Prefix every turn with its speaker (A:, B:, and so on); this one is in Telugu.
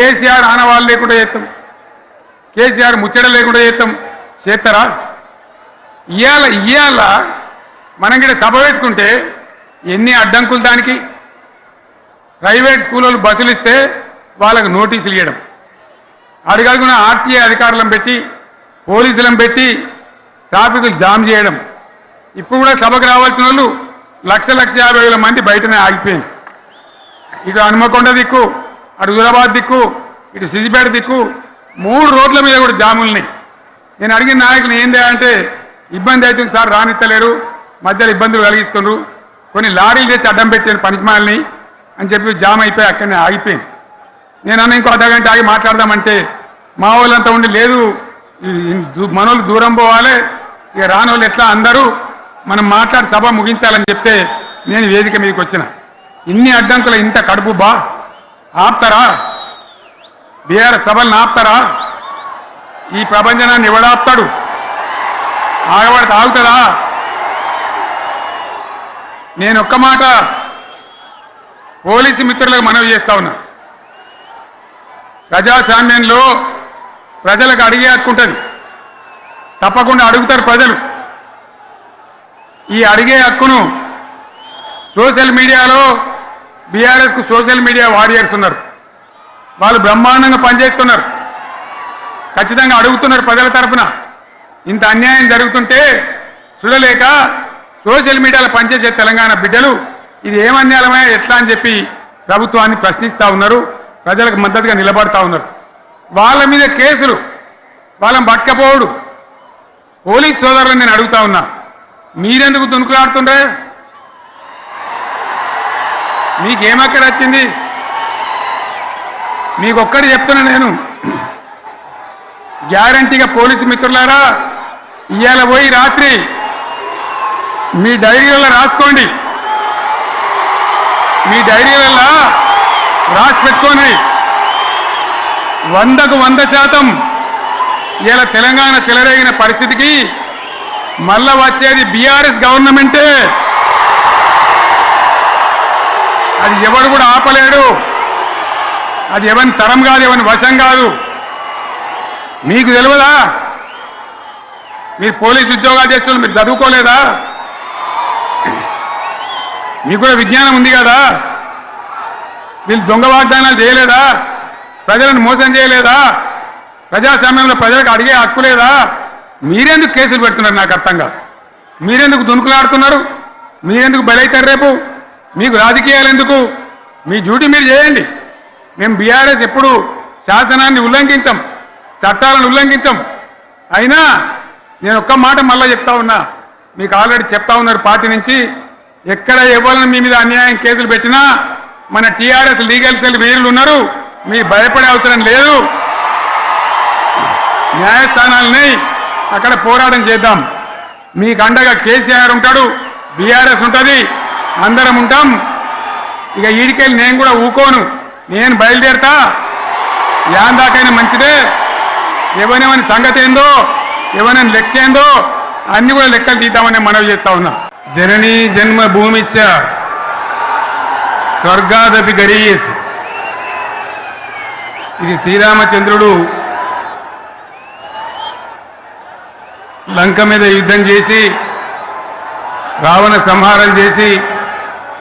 A: కేసీఆర్ ఆనవాళ్ళు లేకుండా చేస్తాం, కేసీఆర్ ముచ్చట లేకుండా చేస్తారా? ఇవాళ మనం కూడా సభ పెట్టుకుంటే ఎన్ని అడ్డంకులు దానికి. ప్రైవేట్ స్కూళ్ళు బస్సులు ఇస్తే వాళ్ళకు నోటీసులు ఇవ్వడం, అడగలుగున ఆర్టీఏ అధికారులను పెట్టి పోలీసులను పెట్టి ట్రాఫిక్లు జామ్ చేయడం. ఇప్పుడు కూడా సభకు రావాల్సిన వాళ్ళు 1,50,000 మంది బయటనే ఆగిపోయింది. ఇటు హనుమకొండ దిక్కు, అటు హుజరాబాద్ దిక్కు, ఇటు సిద్దిపేట దిక్కు 3 రోడ్ల మీద కూడా జాములున్నాయి. నేను అడిగిన నాయకులు ఏంది అంటే ఇబ్బంది అవుతుంది సార్, రానిత్తలేరు, మధ్యలో ఇబ్బందులు కలిగిస్తున్నారు, కొన్ని లారీలు తెచ్చి అడ్డం పెట్టాను పనికిమాలని అని చెప్పి జామ్ అయిపోయి అక్కడనే ఆగిపోయింది. నేను అన్న ఇంకో అర్ధగంట ఆగి మాట్లాడదామంటే మా వాళ్ళంతా ఉండి లేదు మనోళ్ళు దూరం పోవాలి, ఇక రానోళ్ళు ఎట్లా అందరూ మనం మాట్లాడి సభ ముగించాలని చెప్తే నేను వేదిక మీదకి వచ్చిన. ఇన్ని అడ్డంకులు ఇంత కడుపు ఆపుతారా? బీఆర్ఎస్ సభలను ఆపుతారా? ఈ ప్రపంచనాన్ని ఎవడాపుతాడు? ఆగబడితే ఆగుతుందా? నేను ఒక్క మాట పోలీసు మిత్రులకు మనవి చేస్తా ఉన్నా. ప్రజాస్వామ్యంలో ప్రజలకు అడిగే హక్కు ఉంటుంది, తప్పకుండా అడుగుతారు ప్రజలు. ఈ అడిగే హక్కును సోషల్ మీడియాలో బీఆర్ఎస్కు సోషల్ మీడియా వారియర్స్ ఉన్నారు, వాళ్ళు బ్రహ్మాండంగా పనిచేస్తున్నారు, ఖచ్చితంగా అడుగుతున్నారు ప్రజల తరఫున. ఇంత అన్యాయం జరుగుతుంటే చూడలేక సోషల్ మీడియాలో పనిచేసే తెలంగాణ బిడ్డలు ఇది ఏమన్యాయమే ఎట్లా అని చెప్పి ప్రభుత్వాన్ని ప్రశ్నిస్తూ ఉన్నారు, ప్రజలకు మద్దతుగా నిలబడతా ఉన్నారు. వాళ్ళ మీద కేసులు, వాళ్ళని పట్టుకపోవడు. పోలీస్ సోదరులను నేను అడుగుతా ఉన్నా, మీరెందుకు దునుకులాడుతుండే? మీకేమక్కడ వచ్చింది? మీకొక్కటి చెప్తున్నా నేను, గ్యారంటీగా పోలీసు మిత్రులారా, ఇవాళ పోయి రాత్రి మీ డైరీలలో రాసుకోండి, మీ డైరీలలో రాసి పెట్టుకోండి. 100కు 100% ఇలా తెలంగాణ చెలరేగిన పరిస్థితికి మళ్ళా వచ్చేది బీఆర్ఎస్ గవర్నమెంటే. అది ఎవరు కూడా ఆపలేడు, అది ఎవరి తరం కాదు, ఎవరి వశం కాదు. మీకు తెలియదా? మీరు పోలీసు ఉద్యోగాలు చేస్తున్నారు, మీరు చదువుకోలేదా? మీకు కూడా విజ్ఞానం ఉంది కదా? వీళ్ళు దొంగ వాగ్దానాలు చేయలేదా? ప్రజలను మోసం చేయలేదా? ప్రజాస్వామ్యంలో ప్రజలకు అడిగే హక్కు లేదా? మీరెందుకు కేసులు పెడుతున్నారు నాకు అర్థం కాదు. మీరెందుకు దునుకులాడుతున్నారు? మీరెందుకు బలైతారు? రేపు మీకు రాజకీయాలు ఎందుకు? మీ డ్యూటీ మీరు చేయండి. మేము బీఆర్ఎస్ ఎప్పుడు శాసనాన్ని ఉల్లంఘించం, చట్టాలను ఉల్లంఘించం. అయినా నేను ఒక్క మాట మళ్ళీ చెప్తా ఉన్నా, మీకు ఆల్రెడీ చెప్తా ఉన్నారు పార్టీ నుంచి, ఎక్కడ ఎవరిని మీ మీద అన్యాయం కేసులు పెట్టినా మన టీఆర్ఎస్ లీగల్ సెల్ వీరులు ఉన్నారు, మీరు భయపడే అవసరం లేదు. న్యాయస్థానాలని అక్కడ పోరాటం చేద్దాం. మీకు అండగా కేసీఆర్ ఉంటాడు, బీఆర్ఎస్ ఉంటుంది, అందరం ఉంటాం. ఇక ఈడికెళ్ళి నేను కూడా ఊకోను, నేను బయలుదేరుతా. యాందాకైనా మంచిదే. ఎవరెవరి సంగతి ఏందో, ఎవరైనా లెక్క ఏందో అన్ని కూడా లెక్కలు తీద్దామని మనవి చేస్తా ఉన్నా. జననీ జన్మభూమిశ్చ స్వర్గాదపి గరీయస్. ఇది శ్రీరామచంద్రుడు లంక మీద యుద్ధం చేసి రావణ సంహారం చేసి